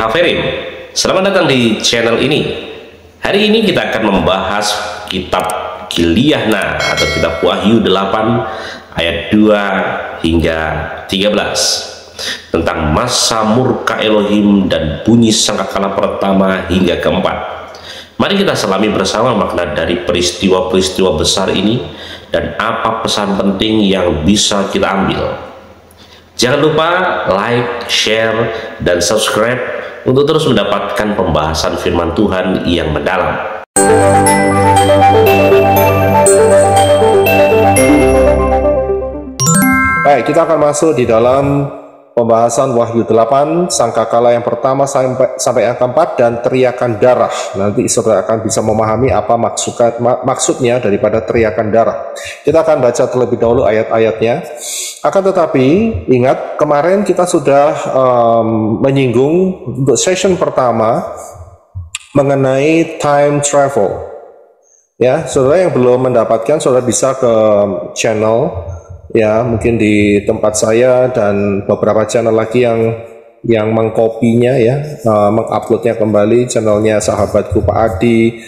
Haferim. Selamat datang di channel ini. Hari ini kita akan membahas kitab Kiliyahna atau kitab Wahyu 8 ayat 2 hingga 13 tentang masa murka Elohim dan bunyi sangkakala pertama hingga keempat. Mari kita selami bersama makna dari peristiwa-peristiwa besar ini dan apa pesan penting yang bisa kita ambil. Jangan lupa like, share, dan subscribe untuk terus mendapatkan pembahasan firman Tuhan yang mendalam. Baik, kita akan masuk di dalam pembahasan Wahyu 8, sangkakala yang pertama sampai yang keempat, dan teriakan darah. Nanti saudara akan bisa memahami apa maksudnya daripada teriakan darah. Kita akan baca terlebih dahulu ayat-ayatnya. Akan tetapi, ingat kemarin kita sudah menyinggung untuk session pertama mengenai time travel. Ya, saudara yang belum mendapatkan, saudara bisa ke channel ya, mungkin di tempat saya dan beberapa channel lagi yang mengkopinya ya, menguploadnya kembali, channelnya sahabatku Pak Adi,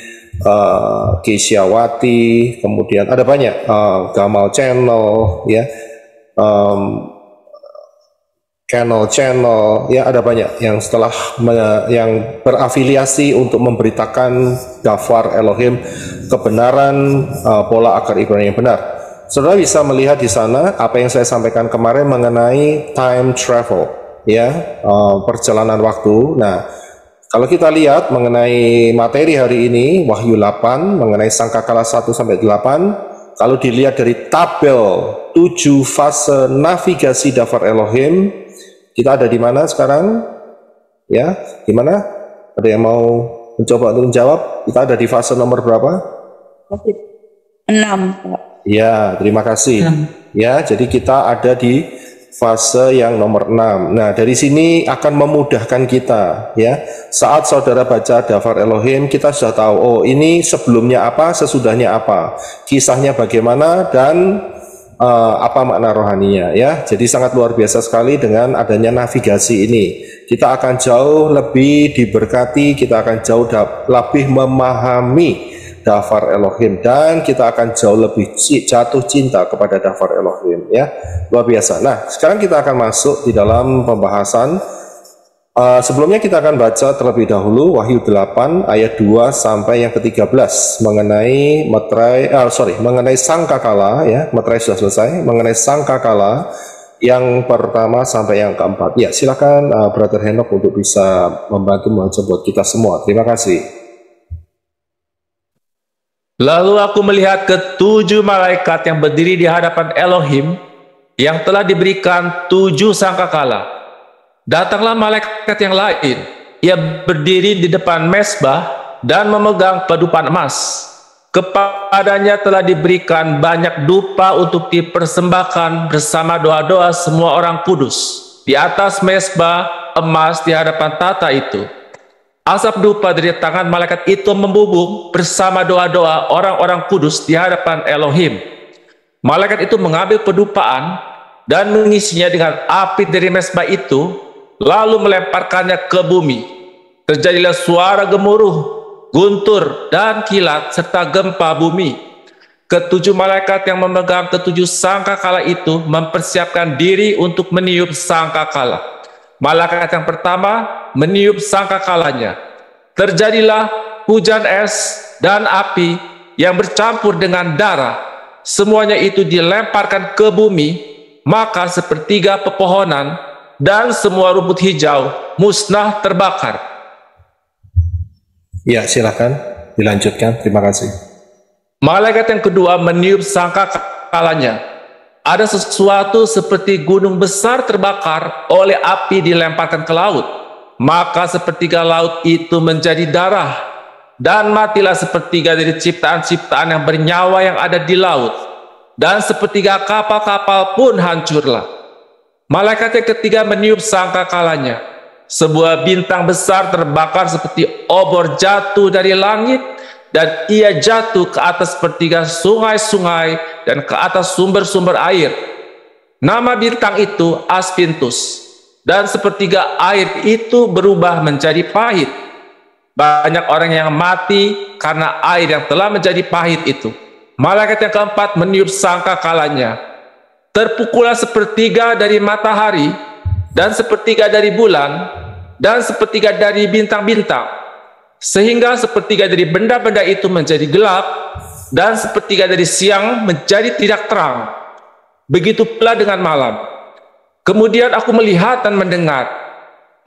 Kesyawati, kemudian ada banyak, Gamal Channel ya, channel ya, ada banyak yang setelah yang berafiliasi untuk memberitakan Dafar Elohim, kebenaran pola akar Ibrani yang benar. Saudara bisa melihat di sana apa yang saya sampaikan kemarin mengenai time travel, ya, perjalanan waktu. Nah, kalau kita lihat mengenai materi hari ini, Wahyu 8, mengenai sangkakala 1 sampai 8, kalau dilihat dari tabel 7 fase navigasi Dafar Elohim, kita ada di mana sekarang? Ya, di mana? Ada yang mau mencoba untuk menjawab? Kita ada di fase nomor berapa? 6, Pak. Ya, terima kasih. Ya, jadi kita ada di fase yang nomor 6. Nah, dari sini akan memudahkan kita ya. Saat saudara baca Dafar Elohim, kita sudah tahu, oh ini sebelumnya apa, sesudahnya apa, kisahnya bagaimana, dan apa makna rohaninya ya. Jadi sangat luar biasa sekali dengan adanya navigasi ini. Kita akan jauh lebih diberkati, kita akan jauh lebih memahami Dafar Elohim, dan kita akan jauh lebih jatuh cinta kepada Dafar Elohim ya, luar biasa. Nah, sekarang kita akan masuk di dalam pembahasan. Sebelumnya kita akan baca terlebih dahulu Wahyu 8 ayat 2 sampai yang ke-13 mengenai mengenai sangkakala ya. Meterai sudah selesai, mengenai sangkakala yang pertama sampai yang keempat. Ya, silakan Brother Henok untuk bisa membantu membaca buat kita semua. Terima kasih. Lalu aku melihat ketujuh malaikat yang berdiri di hadapan Elohim yang telah diberikan 7 sangkakala. Datanglah malaikat yang lain. Ia berdiri di depan mezbah dan memegang pedupan emas. Kepadanya telah diberikan banyak dupa untuk dipersembahkan bersama doa-doa semua orang kudus. Di atas mezbah emas di hadapan tata itu, asap dupa dari tangan malaikat itu membubung bersama doa-doa orang-orang kudus di hadapan Elohim. Malaikat itu mengambil pedupaan dan mengisinya dengan api dari mezbah itu, lalu melemparkannya ke bumi. Terjadilah suara gemuruh, guntur, dan kilat, serta gempa bumi. Ketujuh malaikat yang memegang ketujuh sangkakala itu mempersiapkan diri untuk meniup sangkakala. Malaikat yang pertama meniup sangkakalanya. Terjadilah hujan es dan api yang bercampur dengan darah. Semuanya itu dilemparkan ke bumi, maka sepertiga pepohonan dan semua rumput hijau musnah terbakar. Ya, silakan dilanjutkan. Terima kasih. Malaikat yang kedua meniup sangkakalanya. Ada sesuatu seperti gunung besar terbakar oleh api dilemparkan ke laut. Maka sepertiga laut itu menjadi darah, dan matilah sepertiga dari ciptaan-ciptaan yang bernyawa yang ada di laut, dan sepertiga kapal-kapal pun hancurlah. Malaikat yang ketiga meniup sangkakalanya. Sebuah bintang besar terbakar seperti obor jatuh dari langit, dan ia jatuh ke atas pertiga sungai-sungai dan ke atas sumber-sumber air. Nama bintang itu Aspintus. dan sepertiga air itu berubah menjadi pahit. Banyak orang yang mati karena air yang telah menjadi pahit itu. Malaikat yang keempat meniup sangkakalanya. Terpukullah sepertiga dari matahari, dan sepertiga dari bulan, dan sepertiga dari bintang-bintang, sehingga sepertiga dari benda-benda itu menjadi gelap, dan sepertiga dari siang menjadi tidak terang. Begitu pula dengan malam. Kemudian aku melihat dan mendengar,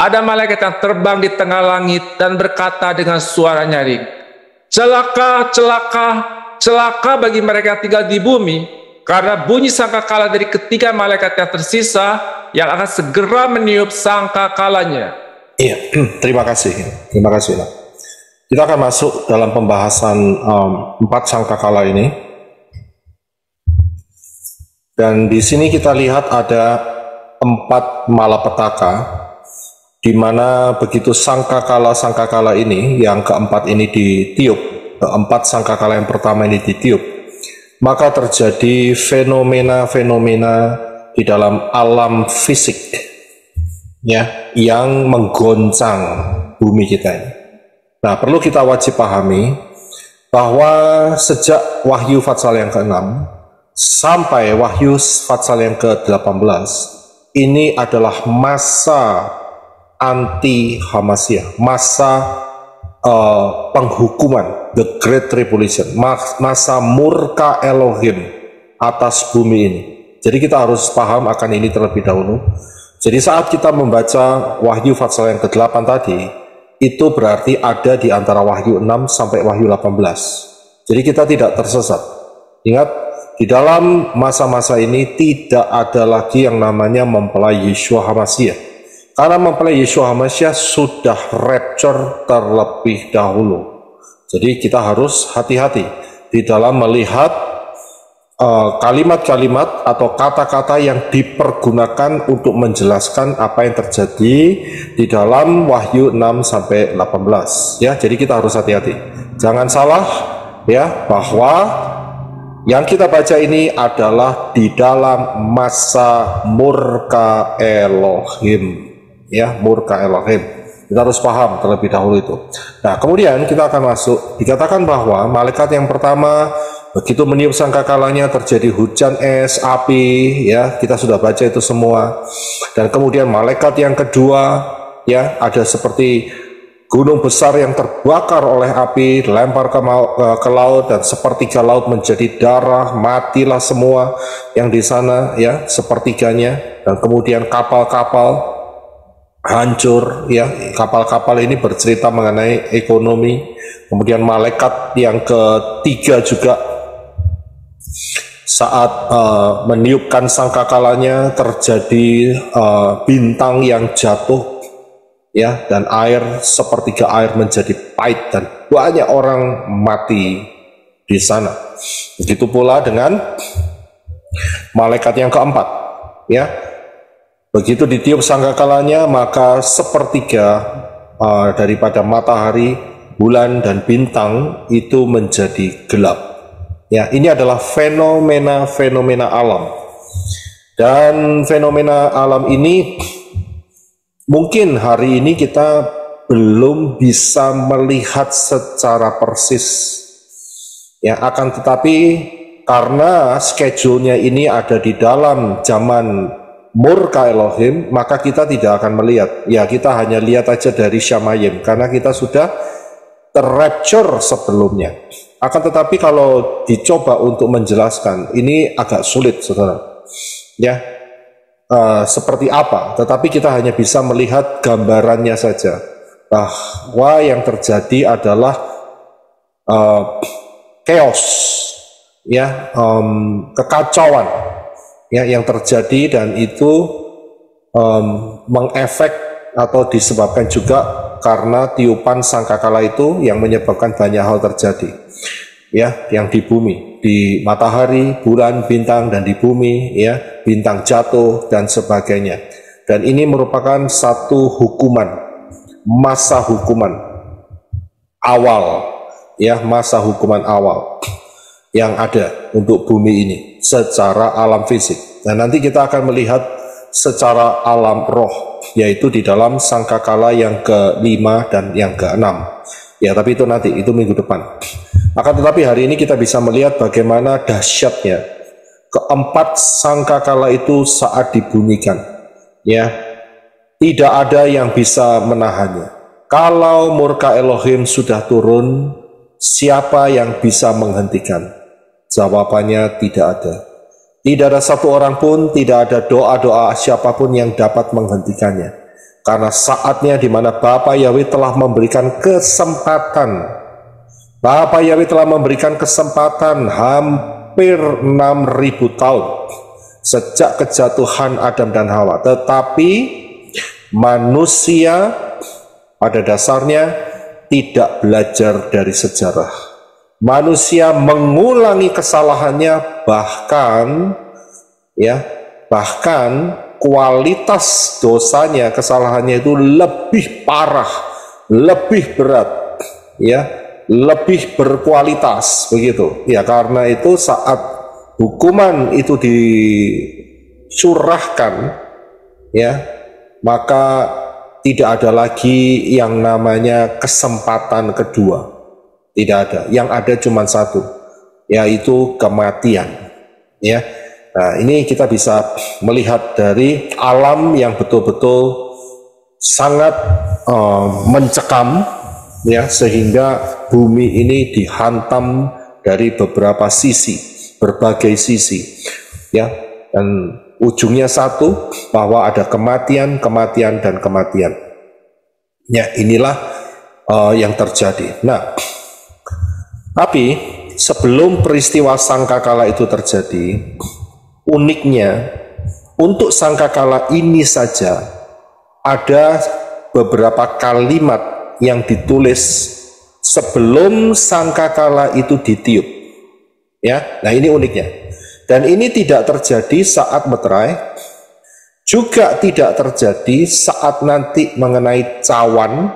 ada malaikat yang terbang di tengah langit dan berkata dengan suara nyaring, "Celaka, celaka, celaka bagi mereka yang tinggal di bumi, karena bunyi sangkakala dari ketiga malaikat yang tersisa yang akan segera meniup sangkakalanya." Iya, terima kasih. Terima kasih. Kita akan masuk dalam pembahasan 4 sangkakala ini. Dan di sini kita lihat ada 4 malapetaka, di mana begitu sangkakala ini, yang keempat ini ditiup, keempat sangkakala yang pertama ini ditiup, maka terjadi fenomena-fenomena di dalam alam fisik, ya, yang menggoncang bumi kita ini. Nah, perlu kita wajib pahami bahwa sejak Wahyu Fatsal yang ke-6 sampai Wahyu Fatsal yang ke-18, ini adalah masa anti-Hamasyah, masa penghukuman, the Great Tribulation, masa murka Elohim atas bumi ini. Jadi kita harus paham akan ini terlebih dahulu. Jadi saat kita membaca Wahyu Fatsal yang ke-8 tadi, itu berarti ada di antara Wahyu 6 sampai Wahyu 18. Jadi kita tidak tersesat. Ingat, di dalam masa-masa ini tidak ada lagi yang namanya mempelai Yeshua HaMashiach. Karena mempelai Yeshua HaMashiach sudah rapture terlebih dahulu. Jadi kita harus hati-hati di dalam melihat kalimat-kalimat atau kata-kata yang dipergunakan untuk menjelaskan apa yang terjadi di dalam Wahyu 6 sampai 18. Ya, jadi kita harus hati-hati. Jangan salah ya, bahwa yang kita baca ini adalah di dalam masa murka Elohim, ya, murka Elohim. Kita harus paham terlebih dahulu itu. Nah, kemudian kita akan masuk, dikatakan bahwa malaikat yang pertama begitu meniup sangkakalanya terjadi hujan es, api, ya, kita sudah baca itu semua. Dan kemudian malaikat yang kedua, ya, ada seperti gunung besar yang terbakar oleh api, dilempar ke laut, dan sepertiga laut menjadi darah, matilah semua yang di sana, ya, sepertiganya. Dan kemudian kapal-kapal hancur, ya, kapal-kapal ini bercerita mengenai ekonomi. Kemudian malaikat yang ketiga juga saat meniupkan sangkakalanya terjadi bintang yang jatuh, ya, dan air, sepertiga air menjadi pahit dan banyak orang mati di sana. Begitu pula dengan malaikat yang keempat, ya, begitu ditiup sangkakalanya maka sepertiga daripada matahari, bulan dan bintang itu menjadi gelap. Ya, ini adalah fenomena-fenomena alam. Dan fenomena alam ini mungkin hari ini kita belum bisa melihat secara persis, ya, akan tetapi karena schedule-nya ini ada di dalam zaman murka Elohim, maka kita tidak akan melihat. Ya, kita hanya lihat aja dari Syamayim karena kita sudah terrapture sebelumnya. Akan tetapi kalau dicoba untuk menjelaskan, ini agak sulit, saudara. Ya, seperti apa, tetapi kita hanya bisa melihat gambarannya saja, bahwa yang terjadi adalah chaos, ya, kekacauan, ya, yang terjadi, dan itu mengefek atau disebabkan juga karena tiupan sangkakala itu yang menyebabkan banyak hal terjadi, ya, yang di bumi, di matahari, bulan, bintang, dan di bumi, ya, bintang jatuh dan sebagainya. Dan ini merupakan satu hukuman, masa hukuman awal, ya, masa hukuman awal yang ada untuk bumi ini secara alam fisik. Dan nanti kita akan melihat secara alam roh, yaitu di dalam sangkakala yang ke-5 dan yang ke-6. Ya, tapi itu nanti, itu minggu depan. Akan tetapi hari ini kita bisa melihat bagaimana dahsyatnya keempat sangkakala itu saat dibunyikan. Ya, tidak ada yang bisa menahannya. Kalau murka Elohim sudah turun, siapa yang bisa menghentikan? Jawabannya tidak ada. Tidak ada satu orang pun, tidak ada doa-doa siapapun yang dapat menghentikannya. Karena saatnya di mana Bapa Yahweh telah memberikan kesempatan. Bapa Yahweh telah memberikan kesempatan hampir 6.000 tahun sejak kejatuhan Adam dan Hawa. Tetapi manusia pada dasarnya tidak belajar dari sejarah. Manusia mengulangi kesalahannya, bahkan kualitas dosanya, kesalahannya itu lebih parah, lebih berat, ya, lebih berkualitas begitu. Ya, karena itu saat hukuman itu dicurahkan, ya, maka tidak ada lagi yang namanya kesempatan kedua. Tidak ada. Yang ada cuma satu, yaitu kematian. Ya. Nah, ini kita bisa melihat dari alam yang betul-betul sangat mencekam, ya, sehingga bumi ini dihantam dari beberapa sisi, berbagai sisi, ya. Dan ujungnya satu, bahwa ada kematian, kematian, dan kematian. Ya, inilah yang terjadi. Nah, tapi sebelum peristiwa sangkakala itu terjadi, uniknya untuk sangkakala ini saja ada beberapa kalimat yang ditulis sebelum sangkakala itu ditiup. Ya, nah ini uniknya. Dan ini tidak terjadi saat meterai, juga tidak terjadi saat nanti mengenai cawan,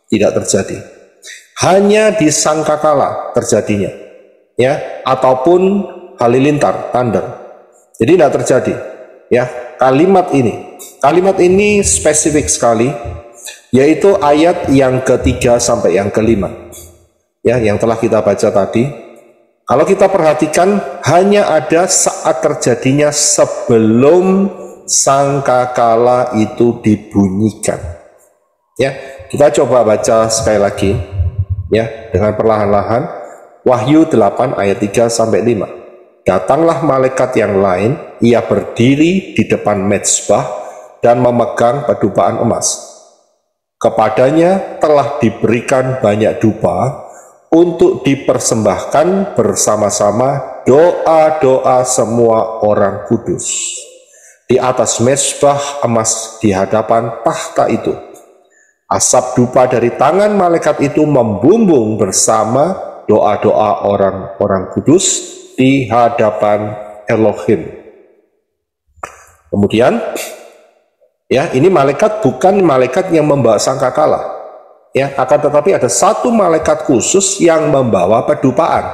tidak terjadi. Hanya di sangkakala terjadinya, ya, ataupun halilintar, thunder. Jadi tidak terjadi, ya. Kalimat ini spesifik sekali, yaitu ayat yang ketiga sampai yang kelima, ya, yang telah kita baca tadi. Kalau kita perhatikan, hanya ada saat terjadinya sebelum sangkakala itu dibunyikan. Ya, kita coba baca sekali lagi, ya, dengan perlahan-lahan. Wahyu 8 ayat 3 sampai 5. Datanglah malaikat yang lain, ia berdiri di depan mezbah dan memegang pedupaan emas. Kepadanya telah diberikan banyak dupa untuk dipersembahkan bersama-sama doa-doa semua orang kudus di atas mezbah emas di hadapan tahta itu. Asap dupa dari tangan malaikat itu membumbung bersama doa-doa orang-orang kudus di hadapan Elohim. Kemudian, ya, ini malaikat bukan malaikat yang membawa sangkakala. Ya, akan tetapi ada satu malaikat khusus yang membawa pedupaan.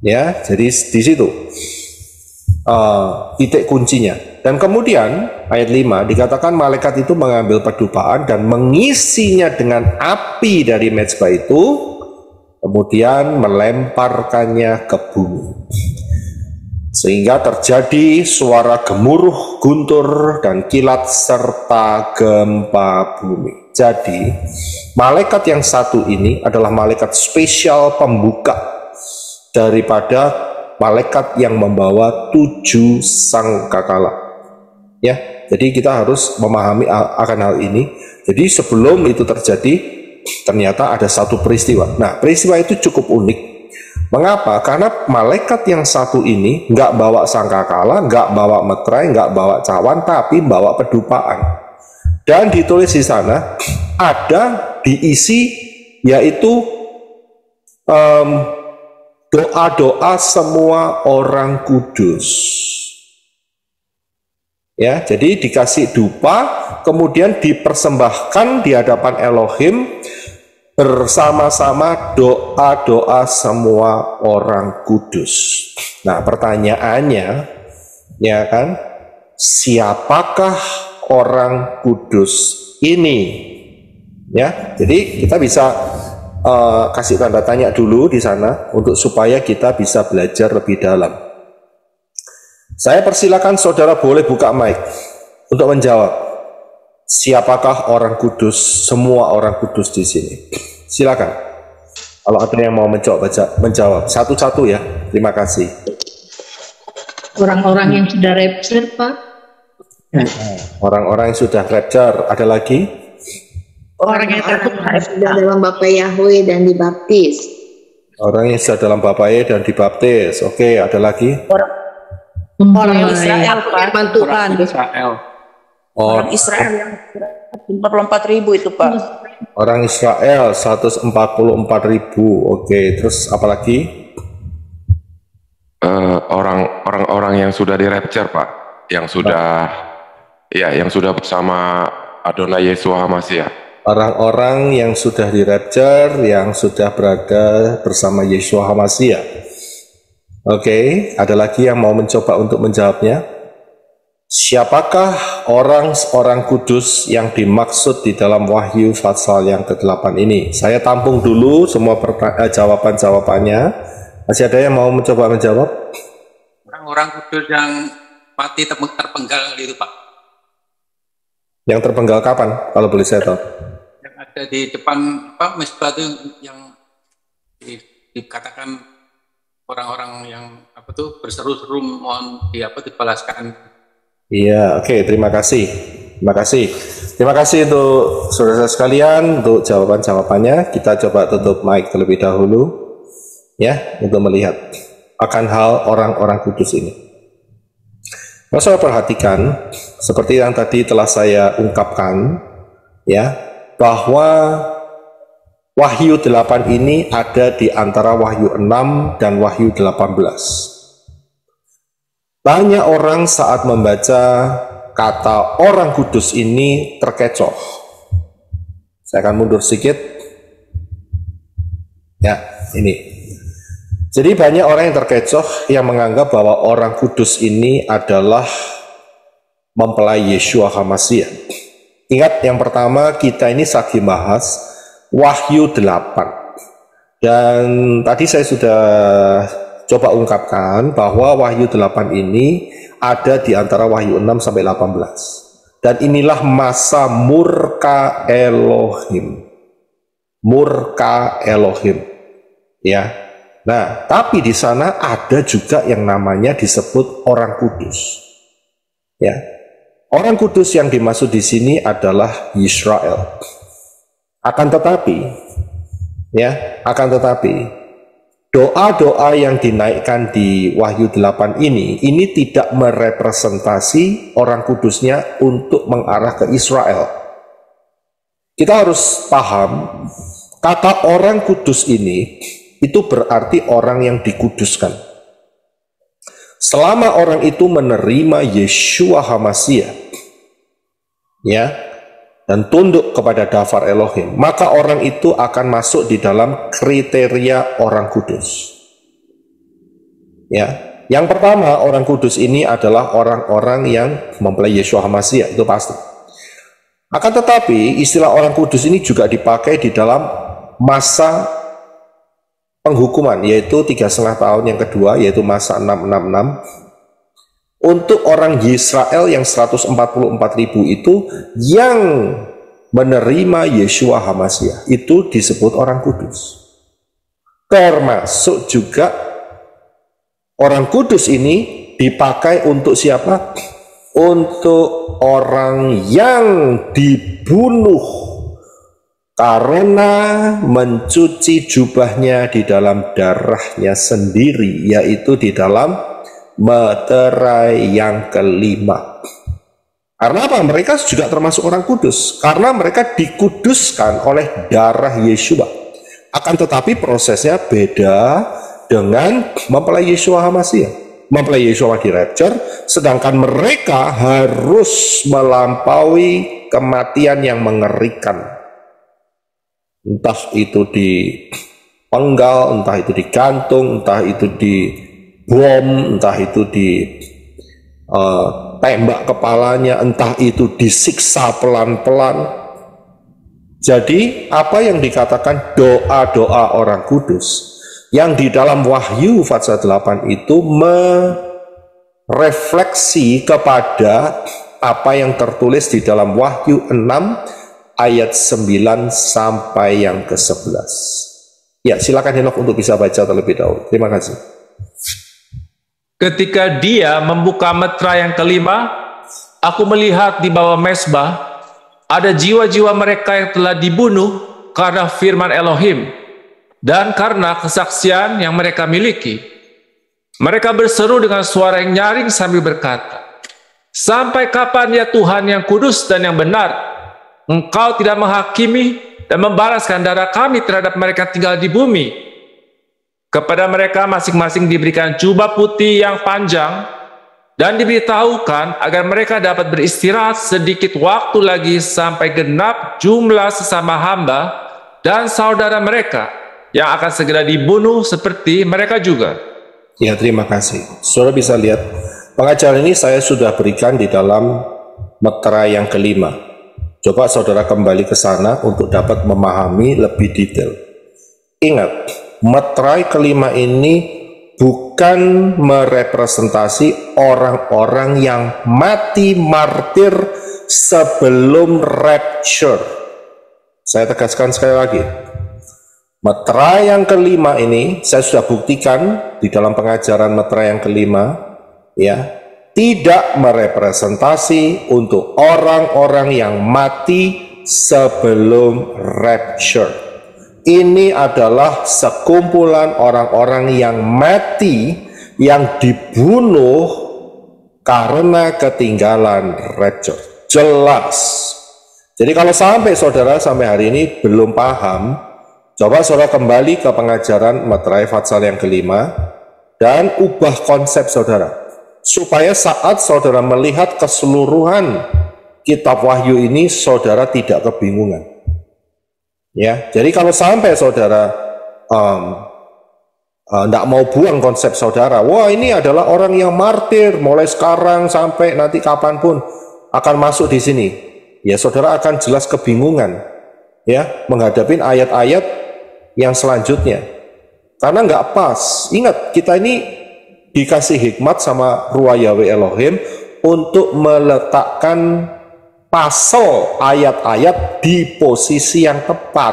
Ya, jadi di situ titik kuncinya. Dan kemudian ayat 5 dikatakan malaikat itu mengambil pedupaan dan mengisinya dengan api dari mezbah itu, kemudian melemparkannya ke bumi. Sehingga terjadi suara gemuruh, guntur, dan kilat serta gempa bumi. Jadi, malaikat yang satu ini adalah malaikat spesial pembuka daripada malaikat yang membawa 7 sangkakala. Ya, jadi kita harus memahami akan hal ini. Jadi sebelum itu terjadi, ternyata ada satu peristiwa. Nah, peristiwa itu cukup unik. Mengapa? Karena malaikat yang satu ini nggak bawa sangkakala, nggak bawa meterai, nggak bawa cawan, tapi bawa pedupaan. Dan ditulis di sana ada diisi, yaitu doa-doa semua orang kudus. Ya, jadi dikasih dupa, kemudian dipersembahkan di hadapan Elohim bersama-sama doa-doa semua orang kudus. Nah, pertanyaannya, ya kan, siapakah orang kudus ini? Ya, jadi kita bisa kasih tanda tanya dulu di sana untuk supaya kita bisa belajar lebih dalam. Saya persilakan saudara boleh buka mic untuk menjawab. Siapakah orang kudus? Semua orang kudus di sini. Silakan. Kalau ada yang mau menjawab satu-satu ya. Terima kasih. Orang-orang yang sudah rapture, Pak. Orang-orang yang sudah rapture. Ada lagi? Orang yang sudah dalam Bapa Yahweh dan dibaptis. Orang yang sudah dalam Bapa Yahweh dan dibaptis. Oke, ada lagi? Orang Israel, firman Tuhan. Orang Oh, Israel yang 44.000 itu, Pak. orang Israel 144.000. Oke, terus apa lagi? Orang-orang yang sudah di rapture, Pak, yang sudah bersama Adonai Yesus HaMashiach. Orang-orang yang sudah di rapture, yang sudah berada bersama Yeshua HaMashiach. Oke, ada lagi yang mau mencoba untuk menjawabnya? Siapakah orang kudus yang dimaksud di dalam Wahyu pasal yang ke-8 ini? Saya tampung dulu semua jawaban-jawabannya. Masih ada yang mau mencoba menjawab? Orang-orang kudus yang mati terpenggal itu, Pak. Yang terpenggal kapan, kalau boleh saya tahu? Yang ada di depan mesbah itu yang dikatakan orang-orang yang berseru-seru mohon dibalaskan. Iya, oke, terima kasih. Terima kasih. Terima kasih untuk saudara sekalian untuk jawaban-jawabannya. Kita coba tutup mic terlebih dahulu ya untuk melihat akan hal orang-orang kudus ini. Kalau saya perhatikan seperti yang tadi telah saya ungkapkan ya, bahwa Wahyu 8 ini ada di antara Wahyu 6 dan Wahyu 18. Banyak orang saat membaca kata orang kudus ini terkecoh. Saya akan mundur sedikit. Ya, ini. Jadi banyak orang yang terkecoh yang menganggap bahwa orang kudus ini adalah mempelai Yeshua HaMashiach. Ingat yang pertama kita ini lagi bahas Wahyu 8. Dan tadi saya sudah coba ungkapkan bahwa Wahyu 8 ini ada di antara Wahyu 6 sampai 18. Dan inilah masa murka Elohim. Murka Elohim. Ya. Nah, tapi di sana ada juga yang namanya disebut orang kudus. Ya. Orang kudus yang dimaksud di sini adalah Israel. Akan tetapi doa-doa yang dinaikkan di Wahyu 8 ini tidak merepresentasi orang kudusnya untuk mengarah ke Israel. Kita harus paham, kata orang kudus ini itu berarti orang yang dikuduskan. Selama orang itu menerima Yeshua HaMashiach, ya, dan tunduk kepada Dafar Elohim, maka orang itu akan masuk di dalam kriteria orang kudus. Ya, yang pertama orang kudus ini adalah orang-orang yang mempelai Yeshua HaMashiach, itu pasti. Akan tetapi istilah orang kudus ini juga dipakai di dalam masa penghukuman, yaitu 3,5 tahun yang kedua, yaitu masa 666. Untuk orang Israel yang 144.000 itu yang menerima Yeshua HaMashiach, itu disebut orang kudus. Termasuk juga orang kudus ini dipakai untuk siapa? Untuk orang yang dibunuh karena mencuci jubahnya di dalam darahnya sendiri, yaitu di dalam meterai yang kelima. Karena apa? Mereka juga termasuk orang kudus, karena mereka dikuduskan oleh darah Yeshua. Akan tetapi prosesnya beda dengan mempelai Yeshua HaMashiach. Mempelai Yeshua di rapture, sedangkan mereka harus melampaui kematian yang mengerikan. Entah itu dipenggal, entah itu digantung, entah itu dibom, entah itu tembak kepalanya, entah itu disiksa pelan-pelan. Jadi apa yang dikatakan doa-doa orang kudus yang di dalam Wahyu pasal 8 itu merefleksi kepada apa yang tertulis di dalam Wahyu 6 ayat 9 sampai yang ke-11. Ya, silakan Henok untuk bisa baca terlebih dahulu. Terima kasih. Ketika dia membuka meterai yang kelima, aku melihat di bawah mezbah ada jiwa-jiwa mereka yang telah dibunuh karena firman Elohim dan karena kesaksian yang mereka miliki. Mereka berseru dengan suara yang nyaring sambil berkata, "Sampai kapan ya Tuhan yang kudus dan yang benar? Engkau tidak menghakimi dan membalaskan darah kami terhadap mereka tinggal di bumi." Kepada mereka masing-masing diberikan jubah putih yang panjang dan diberitahukan agar mereka dapat beristirahat sedikit waktu lagi sampai genap jumlah sesama hamba dan saudara mereka yang akan segera dibunuh seperti mereka juga. Ya, terima kasih. Saudara bisa lihat, pengajaran ini saya sudah berikan di dalam meterai yang kelima. Coba saudara kembali ke sana untuk dapat memahami lebih detail. Ingat, meterai kelima ini bukan merepresentasi orang-orang yang mati martir sebelum rapture. Saya tegaskan sekali lagi, meterai yang kelima ini saya sudah buktikan di dalam pengajaran meterai yang kelima, ya, tidak merepresentasi untuk orang-orang yang mati sebelum rapture. Ini adalah sekumpulan orang-orang yang mati, yang dibunuh karena ketinggalan rapture. Jelas. Jadi kalau sampai saudara sampai hari ini belum paham, coba saudara kembali ke pengajaran meterai pasal yang kelima dan ubah konsep saudara, supaya saat saudara melihat keseluruhan kitab Wahyu ini, saudara tidak kebingungan. Ya, jadi kalau sampai saudara tidak mau buang konsep saudara, wah ini adalah orang yang martir mulai sekarang sampai nanti kapanpun akan masuk di sini, ya saudara akan jelas kebingungan, ya, menghadapi ayat-ayat yang selanjutnya, karena nggak pas. Ingat, kita ini dikasih hikmat sama Ruah Yahweh Elohim untuk meletakkan pasal ayat-ayat di posisi yang tepat.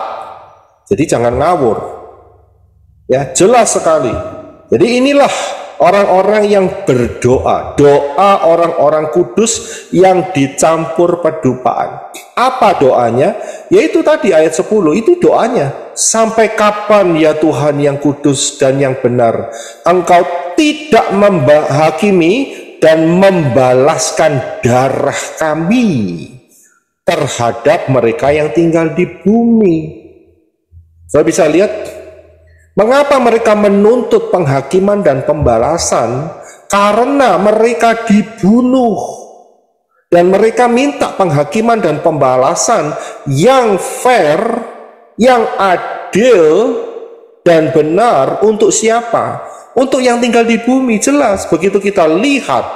Jadi jangan ngawur. Ya, jelas sekali. Jadi inilah orang-orang yang berdoa, doa orang-orang kudus yang dicampur pedupaan. Apa doanya? Yaitu tadi ayat 10, itu doanya. Sampai kapan ya Tuhan yang kudus dan yang benar, Engkau tidak menghakimi dan membalaskan darah kami terhadap mereka yang tinggal di bumi. Saya bisa lihat mengapa mereka menuntut penghakiman dan pembalasan, karena mereka dibunuh dan mereka minta penghakiman dan pembalasan yang fair, yang adil dan benar. Untuk siapa? Untuk yang tinggal di bumi. Jelas begitu kita lihat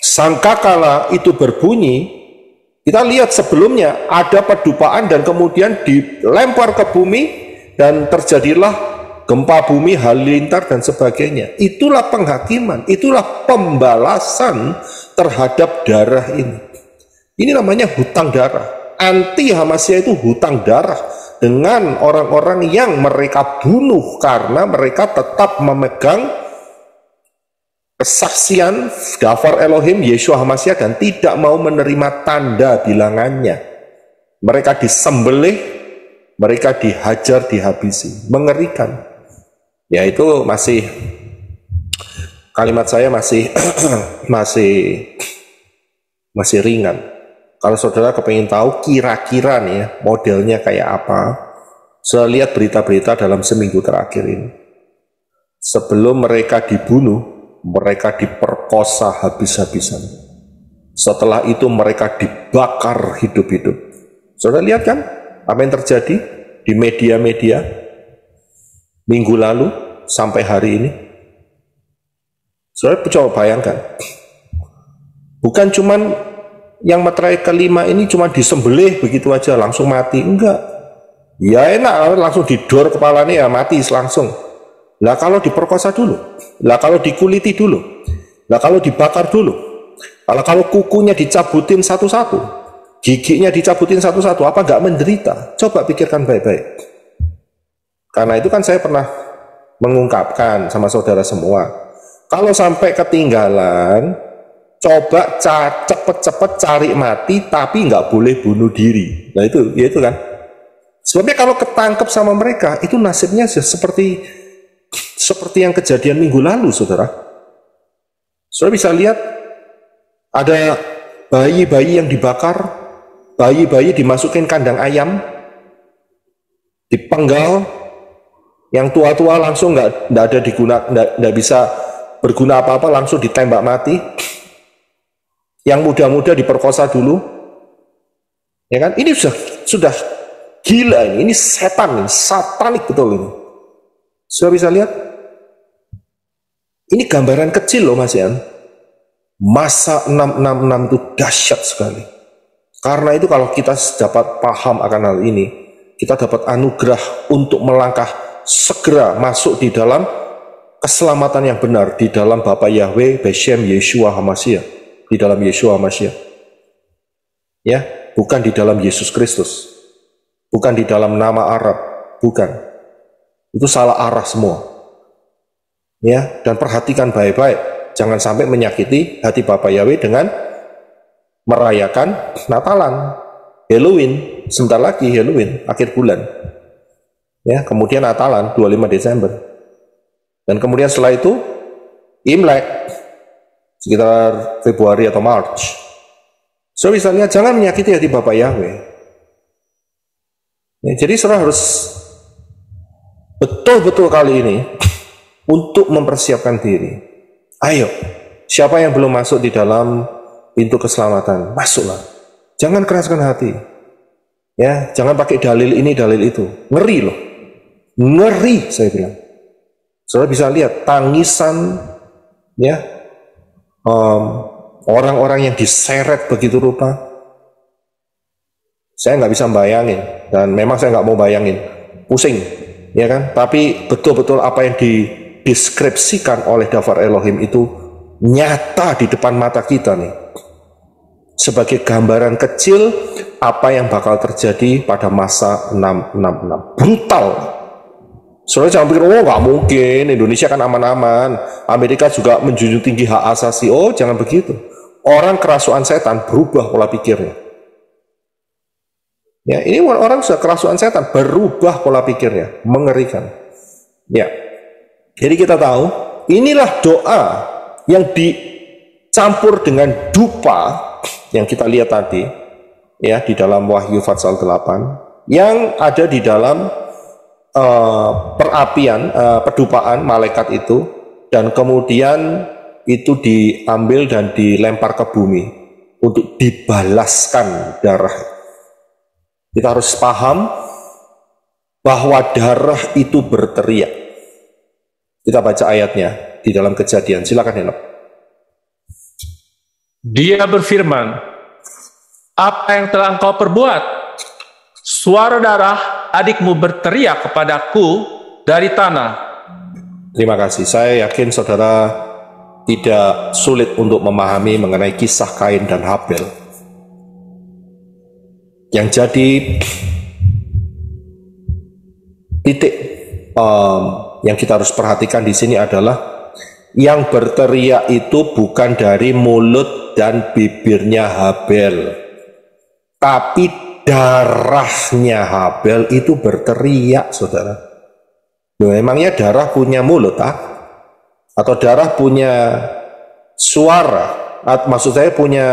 sangkakala itu berbunyi, kita lihat sebelumnya ada pedupaan dan kemudian dilempar ke bumi dan terjadilah gempa bumi, halilintar dan sebagainya. Itulah penghakiman, itulah pembalasan terhadap darah ini. Ini namanya hutang darah. Anti Hamasya itu hutang darah dengan orang-orang yang mereka bunuh karena mereka tetap memegang kesaksian Dafar Elohim Yeshua Hamasya dan tidak mau menerima tanda bilangannya. Mereka disembelih, mereka dihajar, dihabisi. Mengerikan. Ya, itu masih, kalimat saya masih masih ringan. Kalau saudara kepengen tahu kira-kira nih ya, modelnya kayak apa, saya lihat berita-berita dalam seminggu terakhir ini. Sebelum mereka dibunuh, mereka diperkosa habis-habisan. Setelah itu mereka dibakar hidup-hidup. Saudara lihat kan apa yang terjadi di media-media minggu lalu sampai hari ini? Saudara coba bayangkan, bukan cuman yang materai kelima ini cuma disembelih begitu aja langsung mati, enggak. Ya enak, langsung didor kepalanya ya mati langsung. Lah kalau diperkosa dulu, lah kalau dikuliti dulu, lah kalau dibakar dulu, kalau kukunya dicabutin satu-satu, giginya dicabutin satu-satu, apa enggak menderita? Coba pikirkan baik-baik. Karena itu kan saya pernah mengungkapkan sama saudara semua, kalau sampai ketinggalan, coba cepet-cepet cari mati, tapi nggak boleh bunuh diri. Nah itu, ya itu kan. Sebabnya kalau ketangkep sama mereka, itu nasibnya seperti yang kejadian minggu lalu, saudara. Saudara bisa lihat, ada bayi-bayi yang dibakar, bayi-bayi dimasukin kandang ayam, dipenggal, yang tua-tua langsung nggak ada nggak bisa berguna apa-apa, langsung ditembak mati. Yang muda-muda diperkosa dulu, ya kan? Ini sudah gila ini setan, satanik betul ini. Sudah bisa lihat? Ini gambaran kecil loh Mas Yan. Masa 666 itu dahsyat sekali. Karena itu kalau kita dapat paham akan hal ini, kita dapat anugerah untuk melangkah segera masuk di dalam keselamatan yang benar, di dalam Bapa Yahweh, Beshem, Yeshua HaMashiach, di dalam Yeshua HaMashiach. Ya, bukan di dalam Yesus Kristus. Bukan di dalam nama Arab, bukan. Itu salah arah semua. Ya, dan perhatikan baik-baik, jangan sampai menyakiti hati Bapa Yahweh dengan merayakan Natalan, Halloween, sebentar lagi Halloween, akhir bulan. Ya, kemudian Natalan 25 Desember. Dan kemudian setelah itu Imlek sekitar Februari atau March. So misalnya jangan menyakiti hati Bapa Yahweh. Ya, jadi saudara harus betul-betul kali ini untuk mempersiapkan diri. Ayo, siapa yang belum masuk di dalam pintu keselamatan, masuklah. Jangan keraskan hati. Ya, jangan pakai dalil ini, dalil itu. Ngeri loh. Ngeri saya bilang. Saudara bisa lihat tangisan ya orang-orang yang diseret begitu rupa. Saya nggak bisa bayangin, dan memang saya nggak mau bayangin, pusing, ya kan? Tapi betul-betul apa yang dideskripsikan oleh Davar Elohim itu nyata di depan mata kita nih, sebagai gambaran kecil apa yang bakal terjadi pada masa 666. Brutal. Soalnya jangan pikir, oh nggak mungkin, Indonesia kan aman-aman, Amerika juga menjunjung tinggi hak asasi. Oh jangan begitu. Orang kerasukan setan berubah pola pikirnya. Ya, ini orang sudah kerasukan setan, berubah pola pikirnya, mengerikan. Ya, jadi kita tahu, inilah doa yang dicampur dengan dupa yang kita lihat tadi, ya di dalam Wahyu pasal 8, yang ada di dalam perapian, pedupaan malaikat itu, dan kemudian itu diambil dan dilempar ke bumi untuk dibalaskan darah. Kita harus paham bahwa darah itu berteriak. Kita baca ayatnya di dalam Kejadian. Silakan Henok. Dia berfirman, apa yang telah engkau perbuat? Suara darah adikmu berteriak kepadaku dari tanah. Terima kasih. Saya yakin saudara tidak sulit untuk memahami mengenai kisah Kain dan Habel. Yang jadi titik yang kita harus perhatikan di sini adalah yang berteriak itu bukan dari mulut dan bibirnya Habel, tapi darahnya Habel itu berteriak, saudara. Memangnya darah punya mulut, atau darah punya suara? Maksud saya punya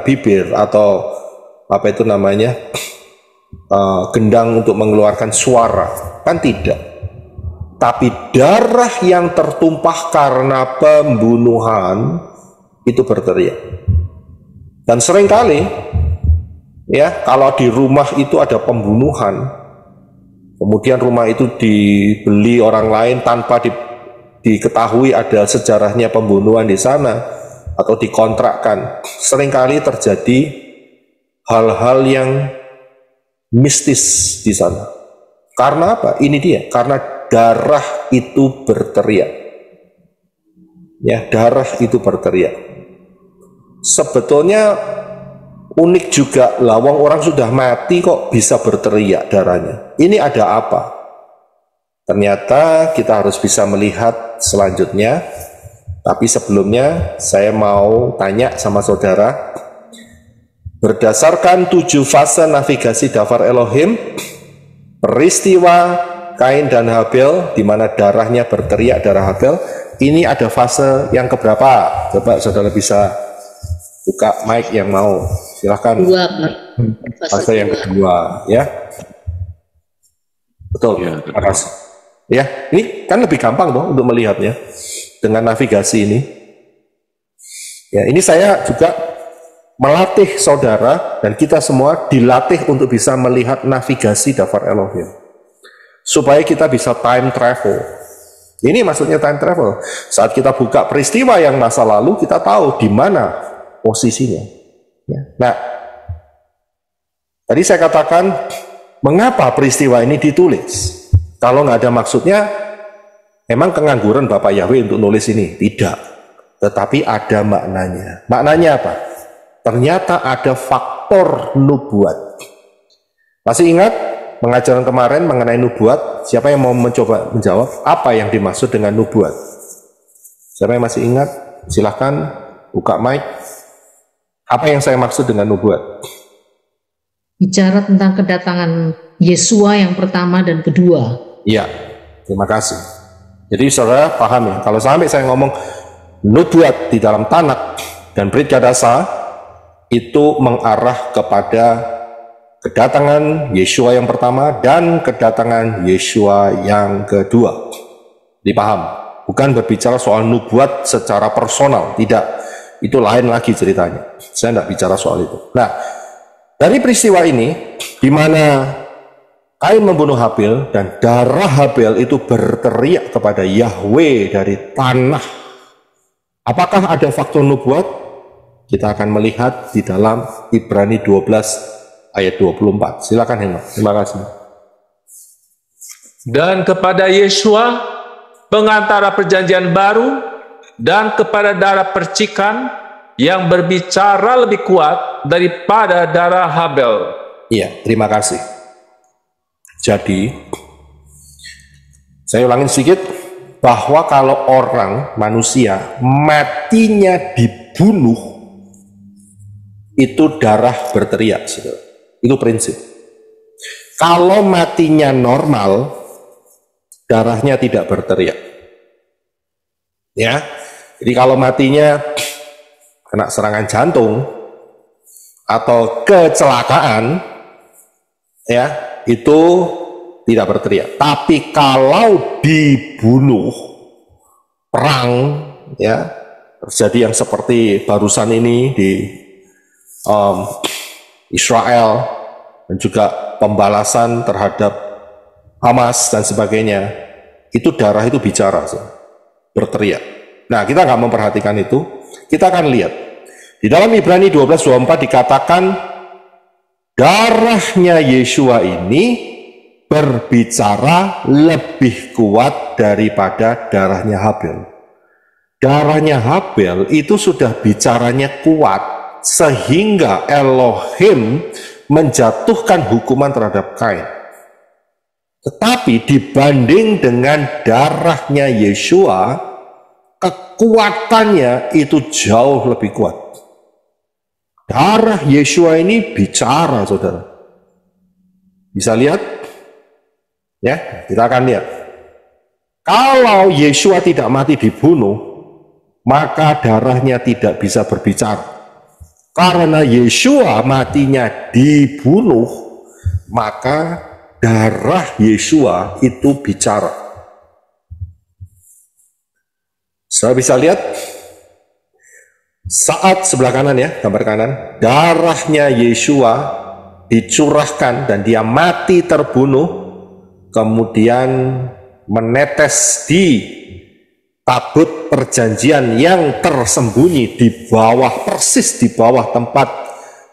bibir atau apa itu namanya, gendang untuk mengeluarkan suara? Kan tidak. Tapi darah yang tertumpah karena pembunuhan itu berteriak. Dan seringkali ya, kalau di rumah itu ada pembunuhan, kemudian rumah itu dibeli orang lain tanpa diketahui ada sejarahnya pembunuhan di sana atau dikontrakkan, seringkali terjadi hal-hal yang mistis di sana. Karena apa? Ini dia, karena darah itu berteriak. Ya, darah itu berteriak. Sebetulnya unik juga, lawang orang sudah mati kok bisa berteriak darahnya. Ini ada apa? Ternyata kita harus bisa melihat selanjutnya. Tapi sebelumnya saya mau tanya sama saudara, berdasarkan 7 fase navigasi Dafar Elohim, peristiwa Kain dan Habel di mana darahnya berteriak, darah Habel, ini ada fase yang keberapa? Coba saudara bisa buka mic yang mau, silahkan. Fase yang kedua, ya. Betul, Ya, terima kasih. Ya, ini kan lebih gampang dong untuk melihatnya dengan navigasi ini. Ya, ini saya juga melatih saudara dan kita semua dilatih untuk bisa melihat navigasi Dafar Elohim, supaya kita bisa time travel. Ini maksudnya time travel. Saat kita buka peristiwa yang masa lalu, kita tahu di mana posisinya. Ya. Nah, tadi saya katakan, mengapa peristiwa ini ditulis? Kalau nggak ada maksudnya, emang kengangguran Bapak Yahweh untuk nulis ini? Tidak. Tetapi ada maknanya. Maknanya apa? Ternyata ada faktor nubuat. Masih ingat pengajaran kemarin mengenai nubuat? Siapa yang mau mencoba menjawab apa yang dimaksud dengan nubuat? Siapa yang masih ingat? Silahkan buka mic. Apa yang saya maksud dengan nubuat? Bicara tentang kedatangan Yesua yang pertama dan kedua. Iya, terima kasih. Jadi saudara paham ya, kalau sampai saya ngomong nubuat di dalam Tanakh dan Brit Kadasa, itu mengarah kepada kedatangan Yesua yang pertama dan kedatangan Yesua yang kedua. Dipaham? Bukan berbicara soal nubuat secara personal, tidak. Itu lain lagi ceritanya. Saya tidak bicara soal itu. Nah, dari peristiwa ini, di mana Kain membunuh Habel dan darah Habel itu berteriak kepada Yahweh dari tanah. Apakah ada faktor nubuat? Kita akan melihat di dalam Ibrani 12 ayat 24. Silakan Henok. Terima kasih. Dan kepada Yesua, pengantara perjanjian baru, dan kepada darah percikan yang berbicara lebih kuat daripada darah Habel. Iya, terima kasih. Jadi, saya ulangin sedikit, bahwa kalau orang, manusia, matinya dibunuh, itu darah berteriak. Itu prinsip. Kalau matinya normal, darahnya tidak berteriak. Ya, jadi kalau matinya kena serangan jantung atau kecelakaan, ya, itu tidak berteriak. Tapi kalau dibunuh perang, ya, terjadi yang seperti barusan ini di Israel dan juga pembalasan terhadap Hamas dan sebagainya, itu darah itu bicara, berteriak. Nah, kita nggak memperhatikan itu. Kita akan lihat di dalam Ibrani 12:24 dikatakan darahnya Yesua ini berbicara lebih kuat daripada darahnya Habel. Darahnya Habel itu sudah bicaranya kuat sehingga Elohim menjatuhkan hukuman terhadap Kain. Tetapi dibanding dengan darahnya Yesua, kekuatannya itu jauh lebih kuat. Darah Yesua ini bicara, saudara. Bisa lihat? Ya, kita akan lihat. Kalau Yesua tidak mati dibunuh, maka darahnya tidak bisa berbicara. Karena Yesua matinya dibunuh, maka darah Yesua itu bicara. Saya bisa lihat saat sebelah kanan ya, gambar kanan, darahnya Yesua dicurahkan dan dia mati terbunuh, kemudian menetes di tabut perjanjian yang tersembunyi di bawah, persis di bawah tempat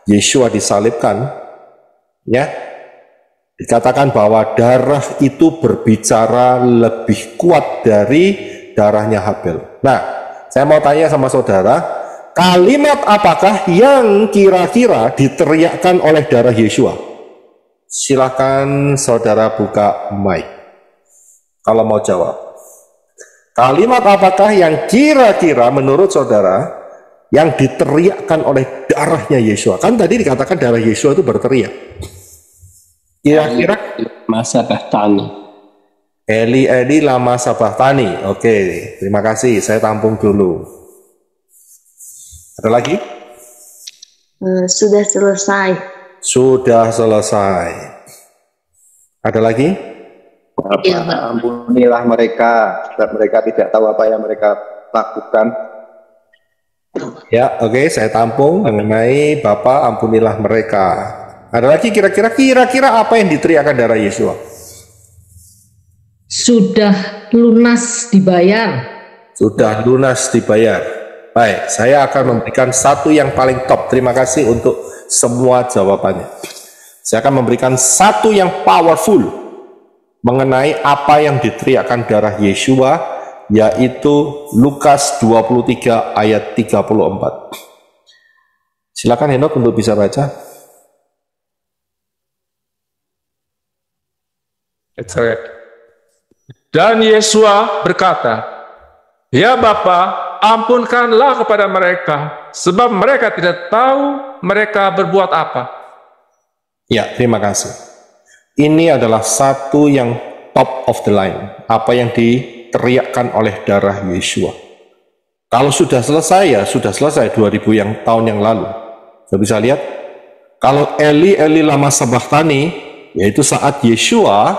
Yesua disalibkan, ya, dikatakan bahwa darah itu berbicara lebih kuat dari darahnya Habel. Nah, saya mau tanya sama saudara, kalimat apakah yang kira-kira diteriakkan oleh darah Yesua? Silakan saudara buka mic kalau mau jawab. Kalimat apakah yang kira-kira menurut saudara yang diteriakkan oleh darahnya Yesua? Kan tadi dikatakan darah Yesua itu berteriak. Kira-kira masa bahtani. Eli Eli lama sabahtani. Oke, terima kasih. Saya tampung dulu. Ada lagi? Sudah selesai. Sudah selesai. Ada lagi? Bapak, ampunilah mereka, sebab mereka tidak tahu apa yang mereka lakukan. Ya, oke, saya tampung mengenai Bapak ampunilah mereka. Ada lagi kira-kira apa yang diteriakkan darah Yesua? Sudah lunas dibayar. Sudah lunas dibayar. Baik, saya akan memberikan satu yang paling top. Terima kasih untuk semua jawabannya. Saya akan memberikan satu yang powerful mengenai apa yang diteriakkan darah Yesua, yaitu Lukas 23 ayat 34. Silakan Henok untuk bisa baca. Dan Yesua berkata, "Ya Bapa, ampunkanlah kepada mereka, sebab mereka tidak tahu mereka berbuat apa." Ya, terima kasih. Ini adalah satu yang top of the line, apa yang diteriakkan oleh darah Yesua. Kalau sudah selesai, ya sudah selesai 2000 tahun yang lalu. Saya bisa lihat, kalau Eli Eli lama sabahtani, yaitu saat Yesua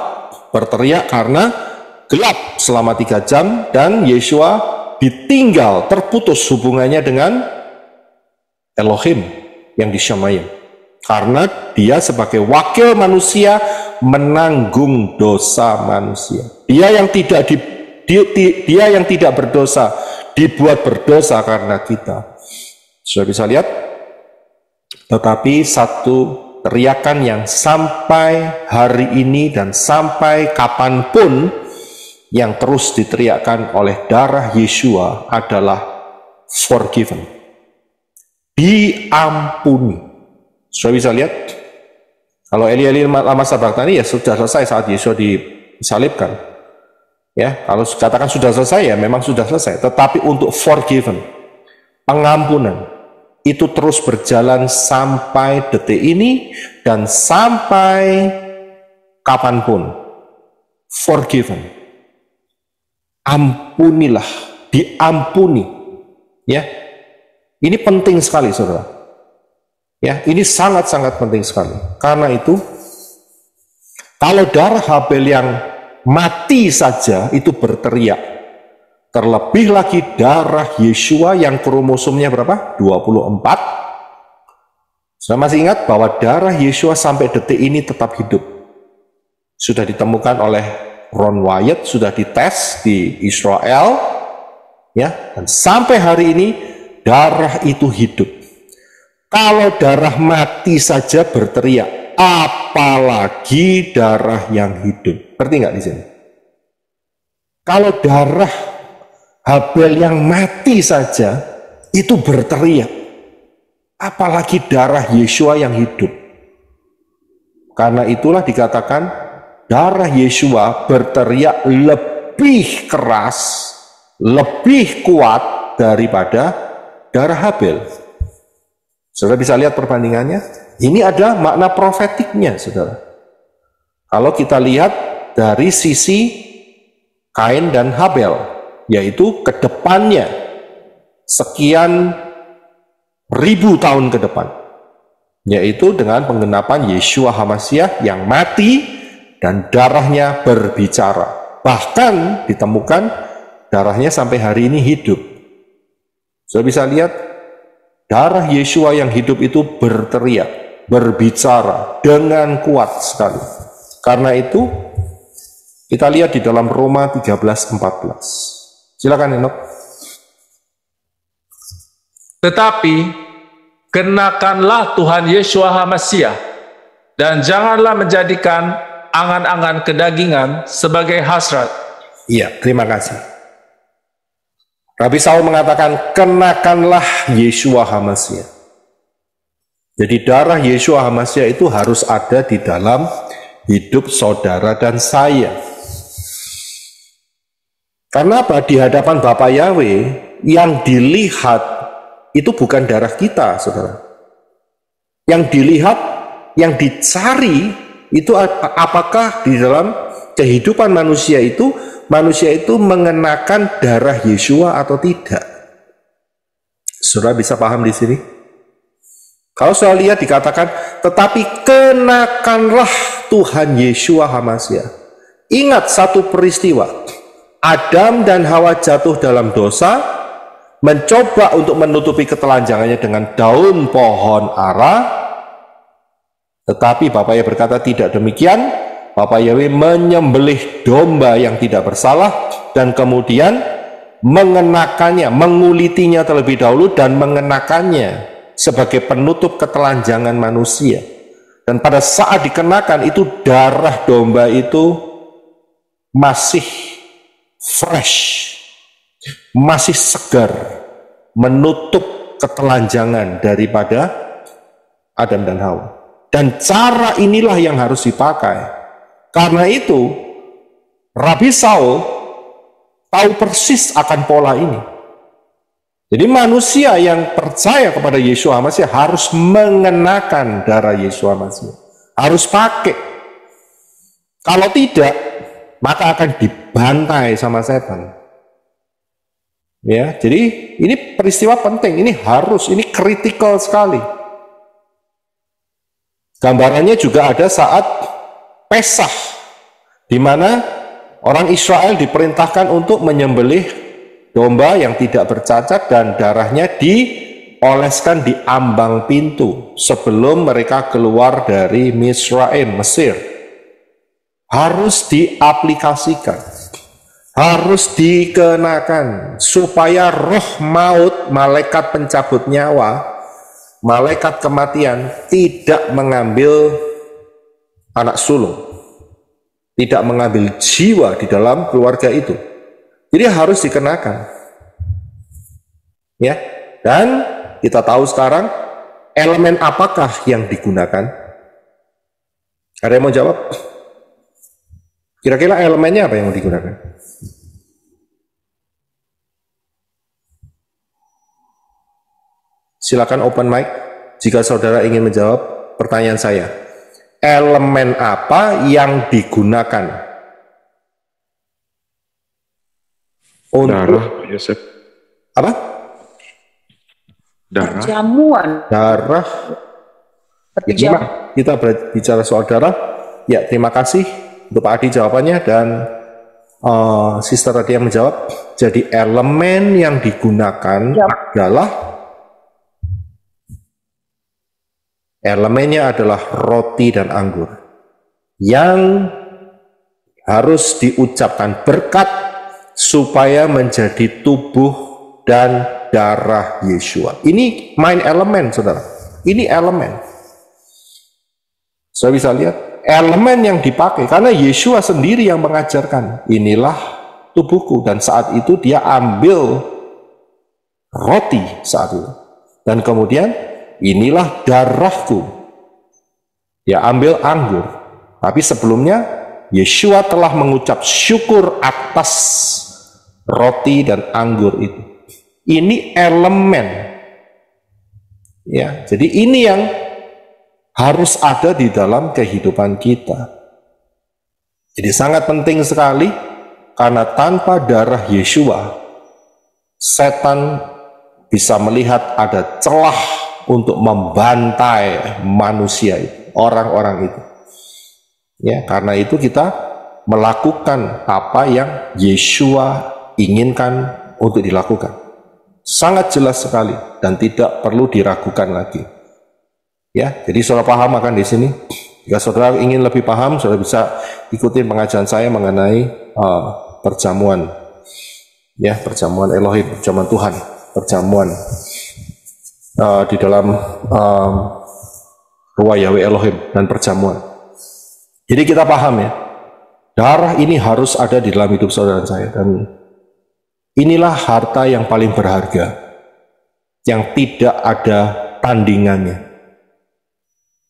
berteriak karena gelap selama 3 jam, dan Yesua ditinggal, terputus hubungannya dengan Elohim yang di Shamayim. Karena dia sebagai wakil manusia menanggung dosa manusia. Dia yang tidak berdosa dibuat berdosa karena kita. Sudah bisa lihat? Tetapi satu teriakan yang sampai hari ini dan sampai kapanpun yang terus diteriakkan oleh darah Yesua adalah forgiven. Diampuni. Sudah bisa lihat? Kalau Eli Eli lama sabahtani, ya sudah selesai saat Yesus disalibkan. Ya, kalau katakan sudah selesai, ya memang sudah selesai. Tetapi untuk forgiven, pengampunan, itu terus berjalan sampai detik ini dan sampai kapanpun. Forgiven. Ampunilah, diampuni. Ya, ini penting sekali, saudara. Ya, ini sangat-sangat penting sekali. Karena itu, kalau darah Habel yang mati saja itu berteriak, terlebih lagi darah Yesua yang kromosomnya berapa? 24. Saya masih ingat bahwa darah Yesua sampai detik ini tetap hidup. Sudah ditemukan oleh Ron Wyatt, sudah dites di Israel, ya, dan sampai hari ini darah itu hidup. Kalau darah mati saja berteriak, apalagi darah yang hidup. Ngerti nggak di sini? Kalau darah Habel yang mati saja itu berteriak, apalagi darah Yesua yang hidup. Karena itulah dikatakan darah Yesua berteriak lebih keras, lebih kuat daripada darah Habel. Saudara bisa lihat perbandingannya. Ini ada makna profetiknya, saudara. Kalau kita lihat dari sisi Kain dan Habel, yaitu ke depannya, sekian ribu tahun ke depan, yaitu dengan penggenapan Yeshua HaMashiach yang mati dan darahnya berbicara. Bahkan ditemukan darahnya sampai hari ini hidup. Saudara bisa lihat, darah Yesua yang hidup itu berteriak, berbicara dengan kuat sekali. Karena itu, kita lihat di dalam Roma 13:14. Silakan Enoch. Tetapi kenakanlah Tuhan Yeshua HaMasiah dan janganlah menjadikan angan-angan kedagingan sebagai hasrat. Iya, terima kasih. Rabi Saul mengatakan kenakanlah Yeshua HaMasiah. Jadi darah Yeshua HaMasiah itu harus ada di dalam hidup saudara dan saya. Karena apa? Di hadapan Bapa Yahweh yang dilihat itu bukan darah kita, saudara. Yang dilihat, yang dicari itu apakah di dalam kehidupan manusia itu mengenakan darah Yeshua atau tidak. Saudara bisa paham di sini? Kalau saya lihat dikatakan, tetapi kenakanlah Tuhan Yeshua HaMasiah. Ingat satu peristiwa. Adam dan Hawa jatuh dalam dosa, mencoba untuk menutupi ketelanjangannya dengan daun pohon ara. Tetapi Bapak Yahweh berkata tidak demikian. Bapak Yahweh menyembelih domba yang tidak bersalah dan kemudian mengenakannya, mengulitinya terlebih dahulu dan mengenakannya sebagai penutup ketelanjangan manusia. Dan pada saat dikenakan itu darah domba itu masih fresh, masih segar, menutup ketelanjangan daripada Adam dan Hawa. Dan cara inilah yang harus dipakai. Karena itu Rabi Saul tahu persis akan pola ini. Jadi manusia yang percaya kepada Yeshua HaMasiah harus mengenakan darah Yeshua HaMasiah, harus pakai. Kalau tidak, maka akan dibantai sama setan. Ya, jadi ini peristiwa penting, ini harus, ini kritikal sekali. Gambarannya juga ada saat Pesah, di mana orang Israel diperintahkan untuk menyembelih domba yang tidak bercacat dan darahnya dioleskan di ambang pintu sebelum mereka keluar dari Misraim, Mesir. Harus diaplikasikan, harus dikenakan supaya roh maut, malaikat pencabut nyawa, malaikat kematian tidak mengambil anak sulung, tidak mengambil jiwa di dalam keluarga itu. Jadi harus dikenakan. Ya. Dan kita tahu sekarang elemen apakah yang digunakan? Ada yang mau jawab? Kira-kira elemennya apa yang digunakan? Silakan open mic jika saudara ingin menjawab pertanyaan saya. Elemen apa yang digunakan untuk Darah, Pak Yosef. apa? Darah. Perjamuan. Darah. Ya, kita bicara soal darah. Ya, terima kasih untuk Pak Adi jawabannya dan Sister tadi yang menjawab. Jadi elemen yang digunakan adalah elemennya adalah roti dan anggur yang harus diucapkan berkat supaya menjadi tubuh dan darah Yeshua. Ini main elemen, saudara. Ini elemen. Saya bisa lihat elemen yang dipakai karena Yeshua sendiri yang mengajarkan inilah tubuhku, dan saat itu dia ambil roti saat itu dan kemudian inilah darahku. Ya, ambil anggur. Tapi sebelumnya Yeshua telah mengucap syukur atas roti dan anggur itu. Ini elemen. Ya, jadi ini yang harus ada di dalam kehidupan kita. Jadi sangat penting sekali karena tanpa darah Yeshua setan bisa melihat ada celah untuk membantai manusia itu, orang-orang itu. Ya, karena itu kita melakukan apa yang Yeshua inginkan untuk dilakukan. Sangat jelas sekali dan tidak perlu diragukan lagi. Ya, jadi saudara paham akan di sini. Jika saudara ingin lebih paham, saudara bisa ikuti pengajaran saya mengenai perjamuan. Ya, perjamuan Elohim, perjamuan Tuhan, perjamuan di dalam Ruah Yahweh Elohim dan perjamuan. Jadi kita paham ya, darah ini harus ada di dalam hidup saudara dan saya, dan inilah harta yang paling berharga, yang tidak ada tandingannya.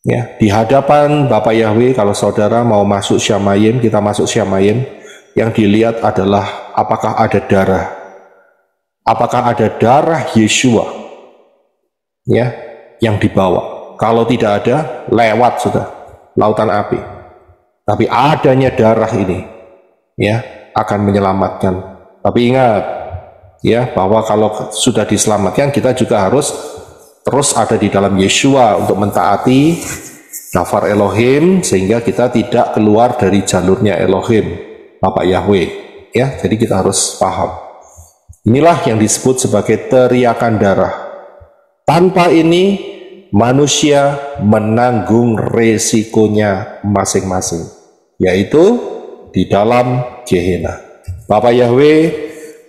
Ya, di hadapan Bapak Yahweh, kalau saudara mau masuk Syamayim, kita masuk Syamayim, yang dilihat adalah apakah ada darah. Apakah ada darah Yeshua ya yang dibawa. Kalau tidak ada, lewat sudah lautan api. Tapi adanya darah ini ya akan menyelamatkan. Tapi ingat ya, bahwa kalau sudah diselamatkan, kita juga harus terus ada di dalam Yeshua untuk mentaati Dafar Elohim, sehingga kita tidak keluar dari jalurnya Elohim, Bapak Yahweh. Ya, jadi kita harus paham. Inilah yang disebut sebagai teriakan darah. Tanpa ini, manusia menanggung resikonya masing-masing, yaitu di dalam Gehenna. Bapak Yahweh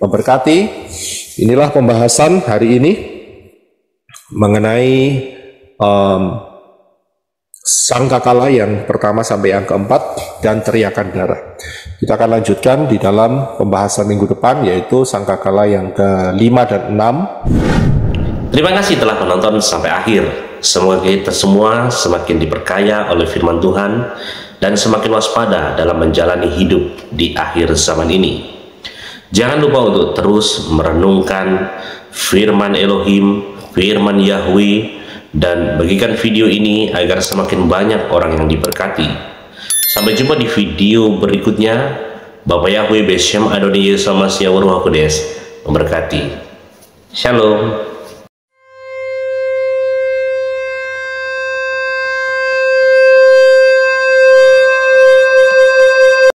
memberkati. Inilah pembahasan hari ini mengenai sangkakala yang pertama sampai yang keempat dan teriakan darah. Kita akan lanjutkan di dalam pembahasan minggu depan, yaitu sangkakala yang ke-5 dan 6. Terima kasih telah menonton sampai akhir. Semoga kita semua semakin diperkaya oleh firman Tuhan dan semakin waspada dalam menjalani hidup di akhir zaman ini. Jangan lupa untuk terus merenungkan firman Elohim, firman Yahweh, dan bagikan video ini agar semakin banyak orang yang diberkati. Sampai jumpa di video berikutnya. Bapak Yahweh Beshem Adonai Yesus Masya Ruach Kudus memberkati. Shalom.